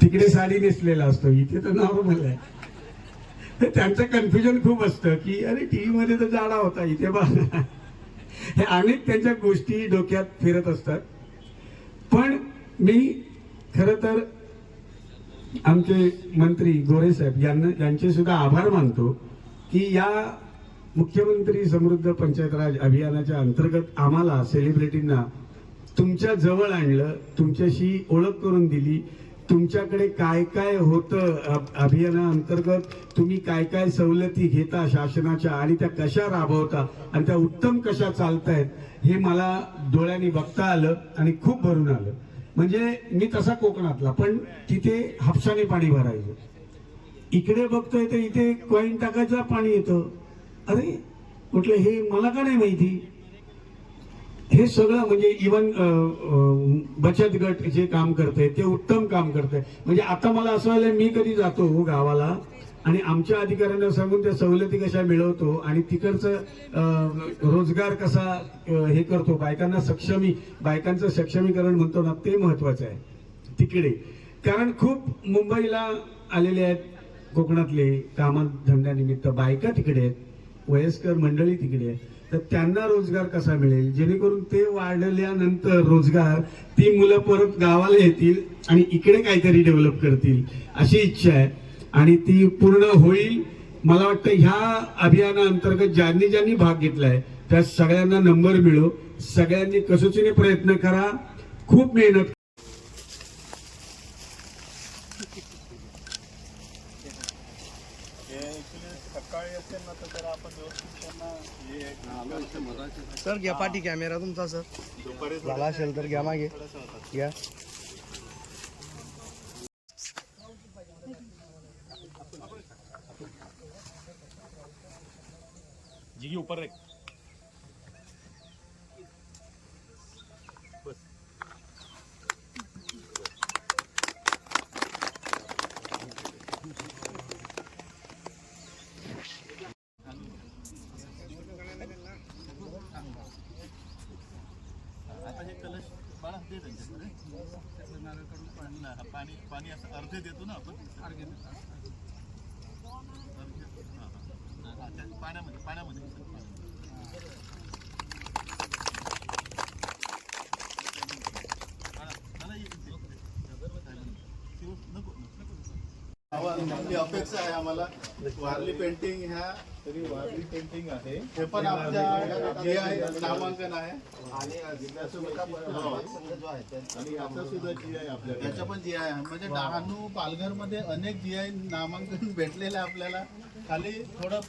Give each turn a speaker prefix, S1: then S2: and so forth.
S1: तिकडे साडी नेसलेला असतो, इथे तर नॉर्मल आहे. त्यांचं कन्फ्युजन खूप असतं की अरे टीव्ही मध्ये तर जाडा होता, इथे बा. हे अनेक त्यांच्या गोष्टी डोक्यात फिरत असतात. पण मी खर तर आमचे मंत्री गोरे साहेब यांचे सुद्धा आभार मानतो की या मुख्यमंत्री समृद्ध पंचायत राज अभियानाच्या अंतर्गत आम्हाला सेलिब्रिटींना तुमच्या जवळ आणलं, तुमच्याशी ओळख करून दिली. तुमच्याकडे काय काय होतं अभियानाअंतर्गत, तुम्ही काय काय सवलती घेता शासनाच्या आणि त्या कशा राबवता आणि त्या उत्तम कशा चालतायत हे मला डोळ्यांनी बघता आलं आणि खूप भरून आलं. म्हणजे मी तसा कोकणातला, पण तिथे हापशाने पाणी भरायचं. इकडे बघतोय तर इथे कॉईन टाकायचं पाणी येतं. अरे म्हटलं हे मला का नाही माहिती. हे सगळं म्हणजे इवन बचत गट जे काम करते ते उत्तम काम करते. म्हणजे आता मला असं झालं, मी कधी जातो गावाला आणि आमच्या अधिकाऱ्यांना सांगून त्या सवलती कशा मिळवतो आणि तिकडचं रोजगार कसा हे करतो, बायकांचं सक्षमीकरण म्हणतो ना, ते महत्वाचं आहे तिकडे. कारण खूप मुंबईला आलेले आहेत कोकणातले कामधंद्यानिमित्त, बायका तिकडे आहेत, वयस्कर मंडळी तिकडे आहे. तर त्यांना रोजगार कसा मिळेल, जेणेकरून ते वाढल्यानंतर रोजगार ती मुलं परत गावाला येतील आणि इकडे काहीतरी डेव्हलप करतील अशी इच्छा आहे आणि ती पूर्ण होईल. मला वाटतं ह्या अभियानाअंतर्गत ज्यांनी ज्यांनी भाग घेतलाय त्या सगळ्यांना नंबर मिळो. सगळ्यांनी कसोशीने प्रयत्न करा, खूप मेहनत.
S2: सर घ्या पाठी कॅमेरा तुमचा सर, झाला असेल तर घ्या मागे घ्या.
S3: जी ऊपर रख. बस. आता हे कलश बाळा दे त्यांच्याकडे. पाणी असं अर्धे देतो ना आपण. पाण्यामध्ये
S4: आपली अपेक्षा आहे आम्हाला. वारली पेंटिंग ह्या तरी वारली पेंटिंग आहे, हे पण आमच्या GI नामांकन आहे आणि याचा सुद्धा GI आपल्या याचा पण GI आहे. म्हणजे डहाणू पालघर मध्ये अनेक GI नामांकन भेटलेलं आहे आपल्याला. खाली थोडं